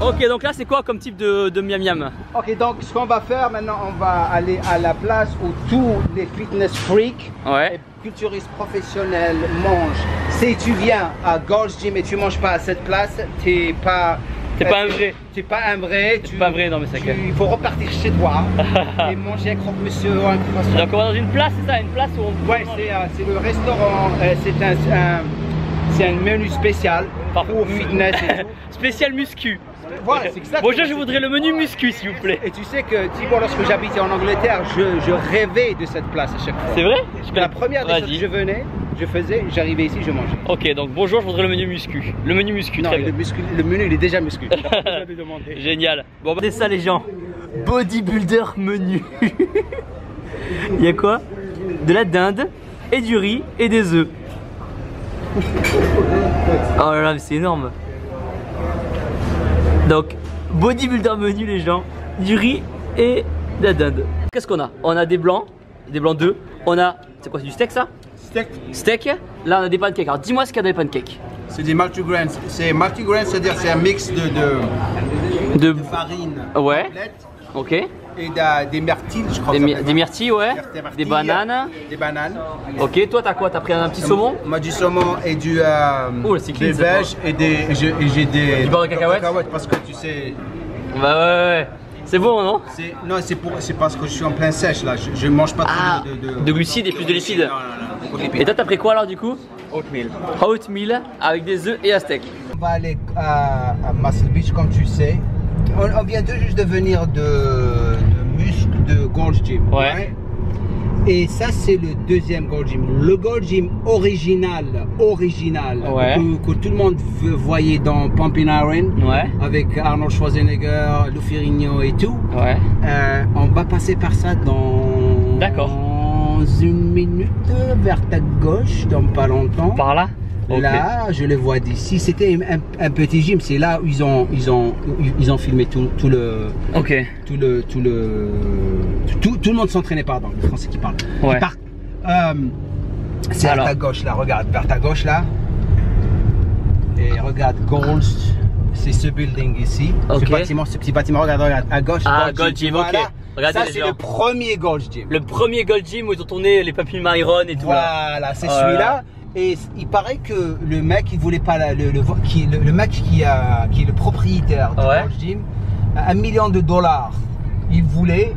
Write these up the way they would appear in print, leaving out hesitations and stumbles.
Ok, donc là c'est quoi comme type de miam miam? Ok, donc ce qu'on va faire maintenant, on va aller à la place où tous les fitness freaks Ouais. et culturistes professionnels mangent. Si tu viens à Gold's Gym et tu manges pas à cette place, t'es pas un vrai. T'es pas un vrai. C'est pas vrai, non mais c'est clair. Il faut repartir chez toi et manger un croque-monsieur ou un croissant. Donc on va dans une place, c'est ça, une place où on peut Ouais, c'est le restaurant, c'est un menu spécial pour fitness et tout. Spécial muscu. Voilà, c'est exactement. Bonjour, je voudrais le menu muscu s'il vous plaît. Et tu sais que Thibaut, lorsque j'habitais en Angleterre, je rêvais de cette place à chaque fois. C'est vrai? La première des choses que je venais, je faisais, j'arrivais ici, je mangeais. Ok, donc bonjour, je voudrais le menu muscu. Le menu muscu, Non, très bien. le menu il est déjà muscu. J'avais demandé. Génial. Bon, c'est ça les gens. Bodybuilder menu. Il y a quoi? De la dinde et du riz et des œufs. Oh là là, mais c'est énorme. Donc, bodybuilder menu les gens, du riz et de la dinde. Qu'est-ce qu'on a? On a des blancs 2. On a, c'est quoi, c'est du steak ça? Steak. Là on a des pancakes. Alors dis-moi ce qu'il y a dans les pancakes. C'est des multigrains. C'est multigrains, c'est-à-dire c'est un mix de farine complète. Ok. Et des myrtilles, je crois. Des myrtilles, ouais. Des bananes. Des bananes. Ok, toi t'as quoi? T'as pris un petit saumon? Moi du saumon et du des vèges et j'ai des du beurre de cacahuète parce que tu sais. Bah ouais. C'est bon non? Non, c'est parce que je suis en plein sèche là. Je mange pas trop de glucides et plus de lipides. Non. Et toi t'as pris quoi alors du coup? Oatmeal. Oatmeal avec des œufs et un steak. On va aller à Muscle Beach comme tu sais. On vient juste de venir de Gold's Gym. Ouais. Et ça c'est le deuxième Gold's Gym. Le Gold's Gym original ouais. que tout le monde voyait dans Pumping Iron, ouais. Avec Arnold Schwarzenegger, Lou Ferrigno et tout. Ouais. On va passer par ça dans une minute vers ta gauche, dans pas longtemps. Par là? Okay. Là, je le vois d'ici. C'était un petit gym. C'est là où ils ont filmé tout le. Ok. Tout le monde s'entraînait, pardon, le français qui parle. Ouais. C'est à ta gauche là. Regarde vers ta gauche là. Et regarde Gold's. C'est ce building ici. Okay. Ce petit bâtiment. Regarde à gauche. Ah, Gold's Gym. Ok. Regardez, ça c'est le premier Gold's Gym. Le premier Gold's Gym où ils ont tourné les Pumping Iron et tout. Voilà, c'est celui-là. Et il paraît que le mec, il voulait pas le mec qui est le propriétaire de Gold's Gym, $1 million, il voulait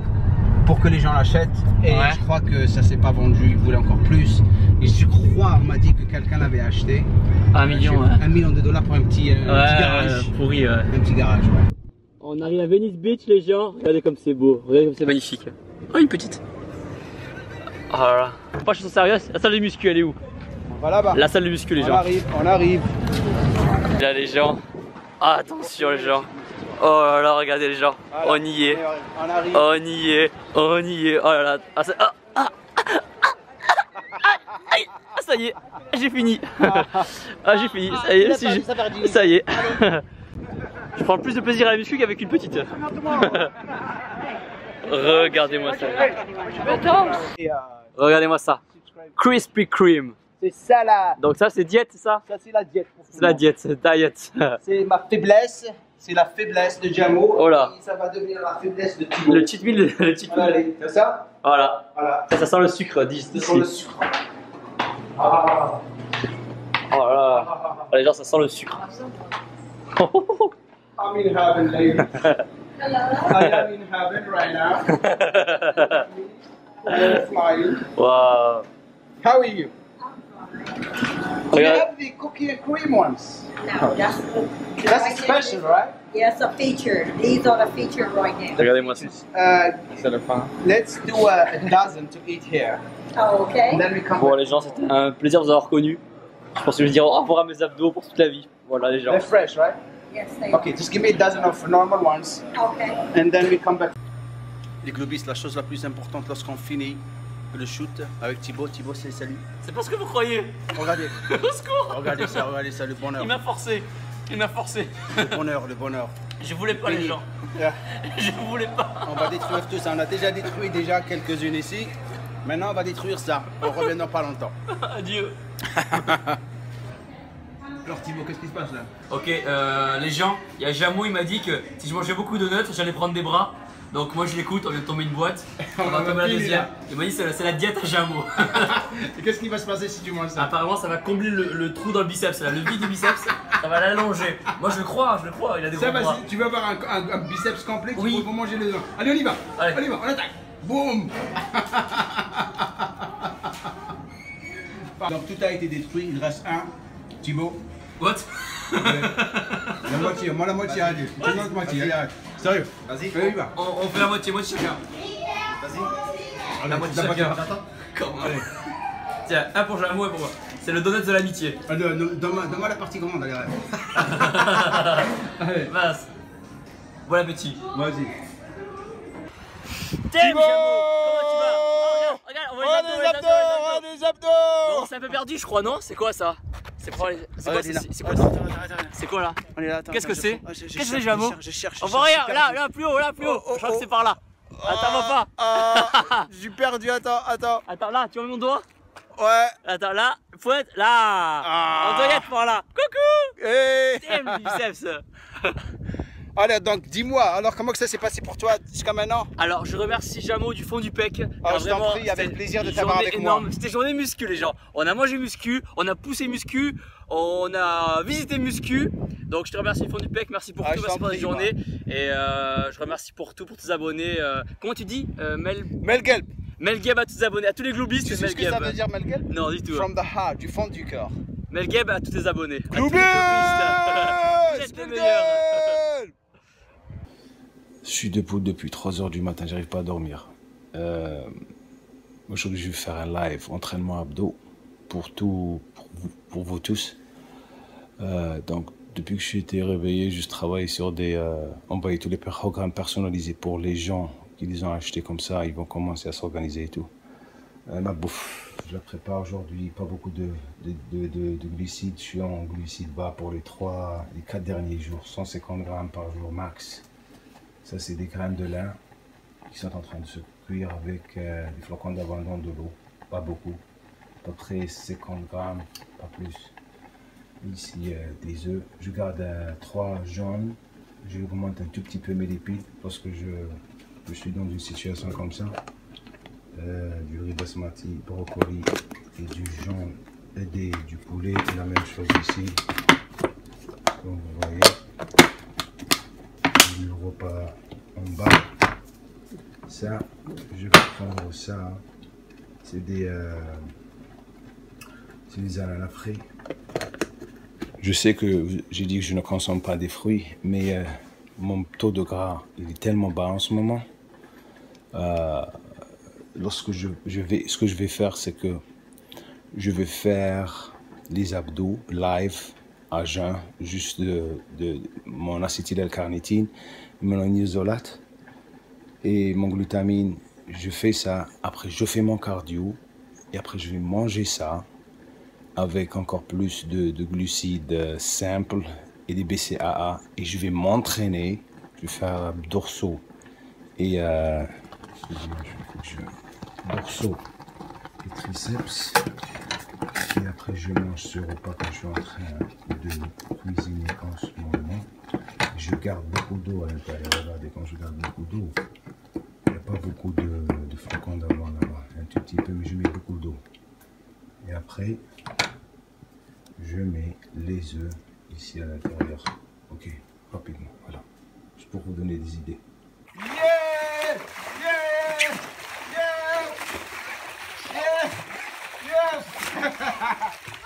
pour que les gens l'achètent. Et je crois que ça s'est pas vendu. Il voulait encore plus. Et je crois, on m'a dit que quelqu'un l'avait acheté. $1 million, $1 million pour un petit garage. Pourri, Un petit garage. On arrive à Venice Beach les gens. Regardez comme c'est beau. Regardez comme c'est magnifique. Oh une petite. Oh là là. Pas je suis sérieux. La salle de muscu elle est où? On va là-bas. La salle de muscu les gens. On arrive. Là les gens. Ah, attention les gens. Oh là là, regardez les gens. Voilà, on y est. On arrive. On y est. On y est. Oh là là. Ah, ça y est. J'ai fini. Ah j'ai fini. Ça y est. Ça y est. Je prends plus de plaisir à la muscu qu'avec une petite. Regardez-moi ça. Regardez-moi ça. Krispy Kreme. C'est ça là. Donc ça c'est diète, c'est ça? Ça c'est la diète. C'est la diète, c'est diète. C'est ma faiblesse. C'est la faiblesse de Jamo. Oh là. Et ça va devenir la faiblesse de Thibaut. Le cheat meal, le cheat meal. C'est ça? Voilà. Ça sent le sucre d'ici. Oh là. Les gens, ça sent le sucre. I'm in heaven, ladies. I am in heaven right now. I'm flying. Wow. How are you? We Regarde. have the cookie and cream ones. No, That's special, right? Yes, a feature. These are the feature right now. Regardez-moi ça. Let's do a dozen to eat here. Oh, okay. And then we come Bon back. les gens, c'était un plaisir de vous avoir connus. Je pense que je vais dire au revoir à mes abdos pour toute la vie. Voilà les gens. They're fresh, right? Yes, they Okay, just give me a dozen of normal ones. Okay. And then we come back. Les globis, la chose la plus importante lorsqu'on finit le shoot avec Thibaut. Thibaut, c'est salut. C'est pas ce que vous croyez. Regardez. Au secours. Regardez ça, le bonheur. Il m'a forcé. Il m'a forcé. Le bonheur. Je voulais pas les gens. Yeah. Je voulais pas. On va détruire tout ça. On a déjà détruit quelques-unes ici. Maintenant, on va détruire ça. On revient dans pas longtemps. Adieu. Alors Thibaut, qu'est-ce qui se passe là? Ok, les gens, il y a Jamo, il m'a dit que si je mangeais beaucoup de donuts, j'allais prendre des bras. Donc moi je l'écoute, on vient de tomber une boîte, on va tomber la deuxième. Il m'a dit c'est la diète à Jamo. Et qu'est-ce qui va se passer si tu manges ça? Apparemment ça va combler le trou dans le biceps, là, le vide du biceps, ça va l'allonger. Moi je le crois, il a des gros bras. Tu veux avoir un biceps complet, Oui. il faut manger les deux. Allez, on y va. Allez. On y va, on attaque. Boum. Donc tout a été détruit, il reste un. Thibaut. What? La moitié, moi la moitié, allez. Tu l'autre moitié, allez, arrête. Sérieux. Vas-y. On y va. On fait la moitié chacun. Vas-y. La moitié chacun. Comment? Tiens, un pour Jamo et pour moi. C'est le donut de l'amitié. Donne-moi la partie grande, allez, arrête. Allez. Mince. Bon appétit. Vas-y. Jamo, comment tu vas? Oh, regarde, on voit les abdos, des abdos. Bon, c'est un peu perdu, je crois, non? C'est quoi ça? C'est quoi là? On est là, attends. Qu'est-ce que c'est? Qu'est-ce que c'est, Jamo? Je cherche. On voit rien, là, plus haut, je crois que c'est par là. Attends, va pas. J'ai perdu, attends. Attends, là, tu vois mon doigt? Ouais. Attends, là, pointe, là. On doit y être par là. Coucou. Hey. Damn, biceps. Allez, donc dis-moi, alors comment que ça s'est passé pour toi jusqu'à maintenant? Alors, je remercie Jamo du fond du pec. Alors, je t'en prie, avec plaisir de t'avoir avec moi. C'était journée muscu, les gens. On a mangé muscu, on a poussé muscu, on a visité muscu. Donc, je te remercie du fond du pec. Merci pour tout, merci pour la journée. Et je remercie pour tout, pour tes abonnés. Comment tu dis Melgelb. Melgeb à tous tes abonnés, à tous les globistes. Tu sais ce que ça veut dire Melgelb? Non, du tout. From the heart, du fond du cœur. Melgeb à tous tes abonnés. Globistes. Vous êtes les meilleurs. Je suis debout depuis 3 h du matin, j'arrive pas à dormir. Aujourd'hui, je vais faire un live entraînement abdos pour vous tous. Donc, depuis que j'ai été réveillé, je travaille sur envoyer tous les programmes personnalisés pour les gens qui les ont achetés comme ça. Ils vont commencer à s'organiser et tout. Ma bouffe, je la prépare aujourd'hui. Pas beaucoup de glucides. Je suis en glucides bas pour les 4 derniers jours. 150 grammes par jour max. Ça, c'est des graines de lin qui sont en train de se cuire avec des flocons d'abandon de l'eau. Pas beaucoup, à peu près 50 grammes, pas plus. Ici, des œufs. Je garde 3 jaunes. J'augmente un tout petit peu mes lipides parce que je suis dans une situation comme ça. Du riz basmati, brocoli et du jaune et du poulet. Et la même chose ici. Comme vous voyez. Le repas en bas, ça je vais prendre ça, c'est des ananas frais. Je sais que j'ai dit que je ne consomme pas des fruits, mais mon taux de gras il est tellement bas en ce moment. Lorsque ce que je vais faire, c'est que je vais faire les abdos live à jeun, juste de mon acétylcarnitine, mon isolate et mon glutamine. Je fais ça, après je fais mon cardio et après je vais manger ça avec encore plus de glucides simples et des BCAA et je vais m'entraîner, je vais faire dorsaux et dorsaux et triceps. Et après, je mange ce repas quand je suis en train de cuisiner en ce moment. Je garde beaucoup d'eau à l'intérieur. Regardez, quand je garde beaucoup d'eau, il n'y a pas beaucoup de flocons d'avoine là-bas. Un tout petit peu, mais je mets beaucoup d'eau. Et après, je mets les œufs ici à l'intérieur. Ok, rapidement, voilà. Juste pour vous donner des idées. Yeah! Yeah! Yeah! Yes!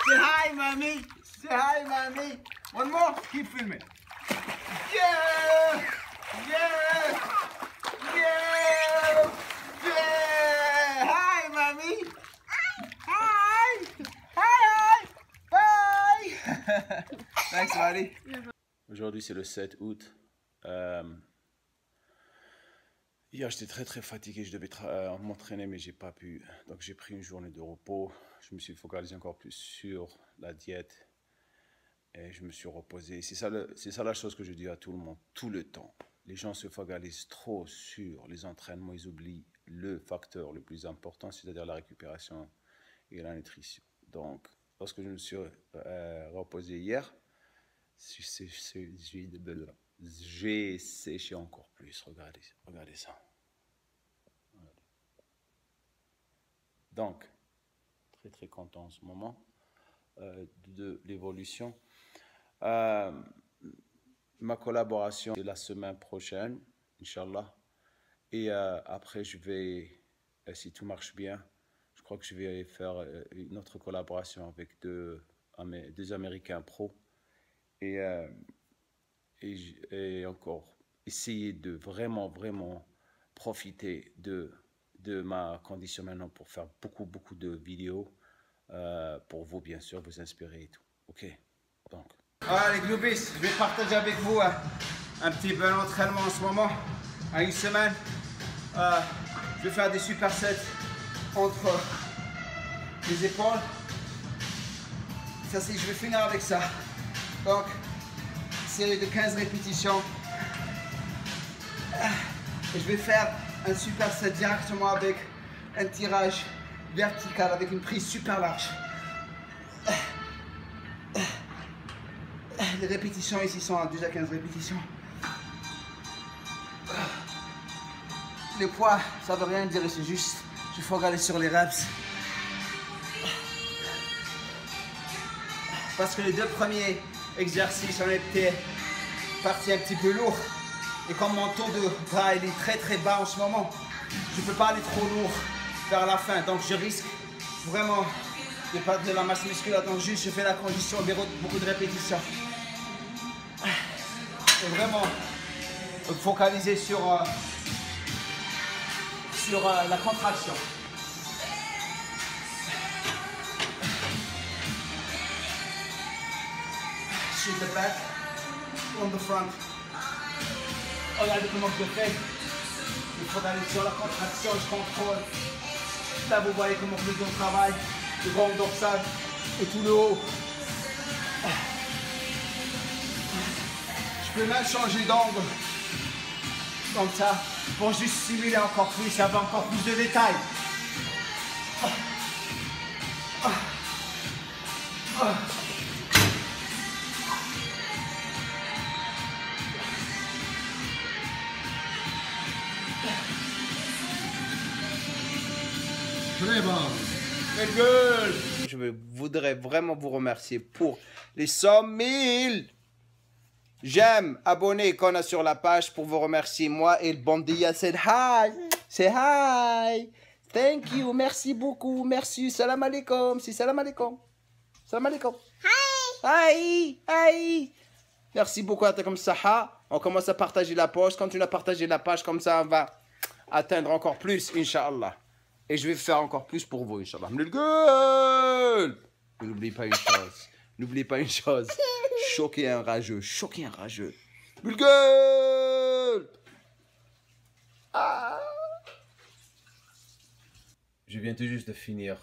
Say hi, mommy! Say hi, mommy! One more? Keep filming. Yeah! Yeah! Yeah! Yeah! Hi, mommy! Hi! Hi! Hi! Hi! Thanks, buddy. Aujourd'hui, c'est le 7 août. Hier, j'étais très fatigué. Je devais m'entraîner, mais j'ai pas pu. Donc, j'ai pris une journée de repos. Je me suis focalisé encore plus sur la diète et je me suis reposé. C'est ça la chose que je dis à tout le monde, tout le temps. Les gens se focalisent trop sur les entraînements. Ils oublient le facteur le plus important, c'est-à-dire la récupération et la nutrition. Donc, lorsque je me suis reposé hier, j'ai séché encore plus. Regardez ça. Donc, très content en ce moment de l'évolution. Ma collaboration c'est la semaine prochaine, Inch'Allah. Et après, je vais, si tout marche bien, je crois que je vais faire une autre collaboration avec deux Américains pros. Et encore, essayer de vraiment profiter de ma condition maintenant pour faire beaucoup de vidéos pour vous, bien sûr, vous inspirer et tout. Ok, donc. Voilà les Gloobies, je vais partager avec vous un petit peu d'entraînement en ce moment, à une semaine. Je vais faire des supersets entre les épaules. Ça, je vais finir avec ça. Donc, série de 15 répétitions. Et je vais faire un superset directement avec un tirage vertical avec une prise super large. Les répétitions ici sont à 12 à 15 répétitions. Les poids, ça veut rien dire, c'est juste, il faut regarder sur les reps. Parce que les deux premiers exercices, on était partis un petit peu lourd. Et comme mon taux de gras il est très bas en ce moment, je ne peux pas aller trop lourd vers la fin. Donc je risque vraiment de perdre de la masse musculaire. Donc juste je fais la condition, beaucoup de répétitions. Et vraiment focaliser sur la contraction. Shoot the back, on the front. Regardez comment je le fais. Il faut aller sur la contraction, je contrôle. Là vous voyez comment je fais mon travail. Le grand dorsal et tout le haut. Je peux même changer d'angle. Comme ça, pour juste simuler encore plus, avoir encore plus de détails. Très bon. Je voudrais vraiment vous remercier pour les 100 000 j'aime, abonnés qu'on a sur la page pour vous remercier. Moi et le Bandia, say hi. Say hi. Thank you. Merci beaucoup. Merci. Salam alaikum. Si salam alaikum. Salam alaikum. Hi. Hi. Merci beaucoup à toi comme ça. On commence à partager la page. Quand tu as partagé la page comme ça, on va atteindre encore plus, Inch'Allah. Et je vais faire encore plus pour vous, Inch'Allah. N'oubliez pas une chose. N'oubliez pas une chose. Choquer un rageux. Choquer un rageux. Bulgul. Je viens tout juste de finir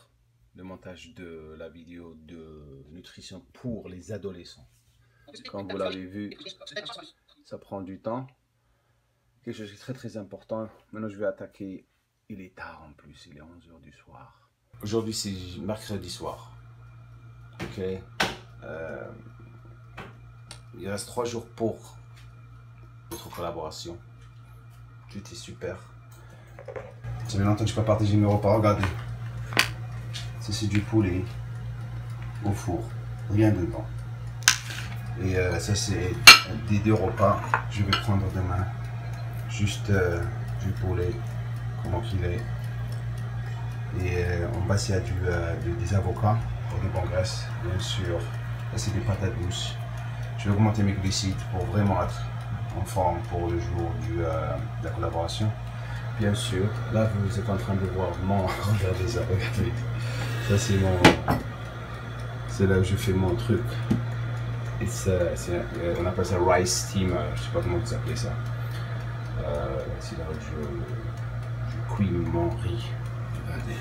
le montage de la vidéo de nutrition pour les adolescents. Comme vous l'avez vu, ça prend du temps. Quelque chose de très important. Maintenant, je vais attaquer. Il est tard en plus, il est 11h du soir. Aujourd'hui, c'est mercredi soir. Ok. Il reste 3 jours pour notre collaboration. Tout est super. Ça fait longtemps que je n'ai pas partagé mes repas. Regardez. Ça, c'est du poulet au four. Rien dedans. Et ça, c'est des 2 repas que je vais prendre demain. Juste du poulet. Comment qu'il est. Et en bas, il y a des avocats pour des bonnes graisses, bien sûr. Là, c'est des patates douces. Je vais augmenter mes glucides pour vraiment être en forme pour le jour de la collaboration. Bien sûr, là, vous êtes en train de voir mon... Regardez ça, regardez. Ça, c'est mon... C'est là où je fais mon truc. Et on appelle ça rice steamer. Je ne sais pas comment vous appelez ça. C'est là où je cuis mon riz. Regardez.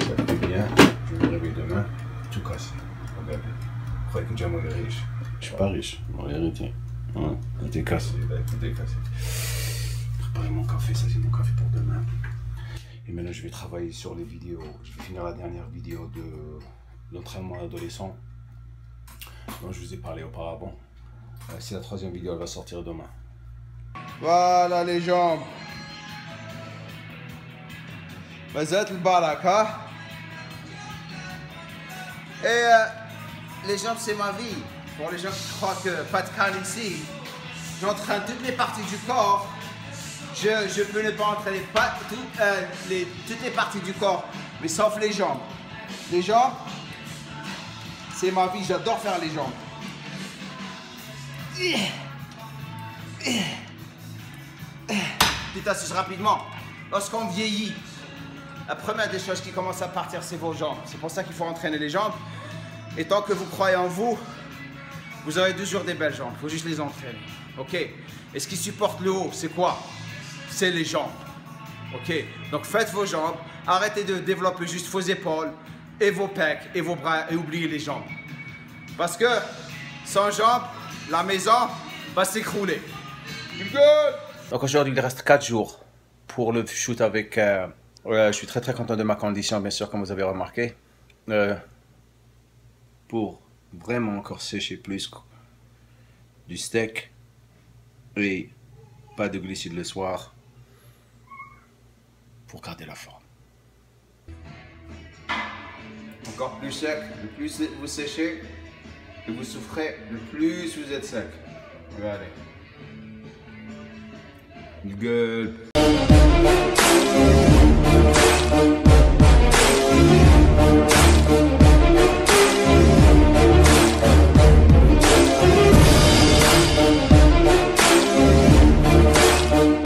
Ça fait bien. Je vais me réveiller demain. Tout cassé. Regardez. Vous croyez que déjà riche. Je suis pas riche, en réalité. Hein? Tout est cassé. Tout est cassé. Préparer mon café, ça c'est mon café pour demain. Et maintenant je vais travailler sur les vidéos. Je vais finir la dernière vidéo l'entraînement adolescent dont je vous ai parlé auparavant. C'est la troisième vidéo, elle va sortir demain. Voilà les jambes. Mazat le baraka. Et les jambes, c'est ma vie. Pour les gens qui croient que pas de canne ici, j'entraîne toutes les parties du corps. Je peux ne pas entraîner pas toutes les parties du corps, mais sauf les jambes. Les jambes, c'est ma vie. J'adore faire les jambes. Petite astuce rapidement. Lorsqu'on vieillit, la première des choses qui commence à partir, c'est vos jambes. C'est pour ça qu'il faut entraîner les jambes. Et tant que vous croyez en vous, vous aurez toujours des belles jambes. Il faut juste les entraîner. Ok? Et ce qui supporte le haut, c'est quoi? C'est les jambes. Ok? Donc faites vos jambes. Arrêtez de développer juste vos épaules et vos pecs et vos bras et oubliez les jambes. Parce que sans jambes, la maison va s'écrouler. Donc aujourd'hui, il reste 4 jours pour le shoot avec... je suis très content de ma condition, bien sûr, comme vous avez remarqué. Pour vraiment encore sécher plus du steak et pas de glucides le soir pour garder la forme. Encore plus sec, le plus vous séchez et vous souffrez, le plus vous êtes sec. Regardez. Gueule.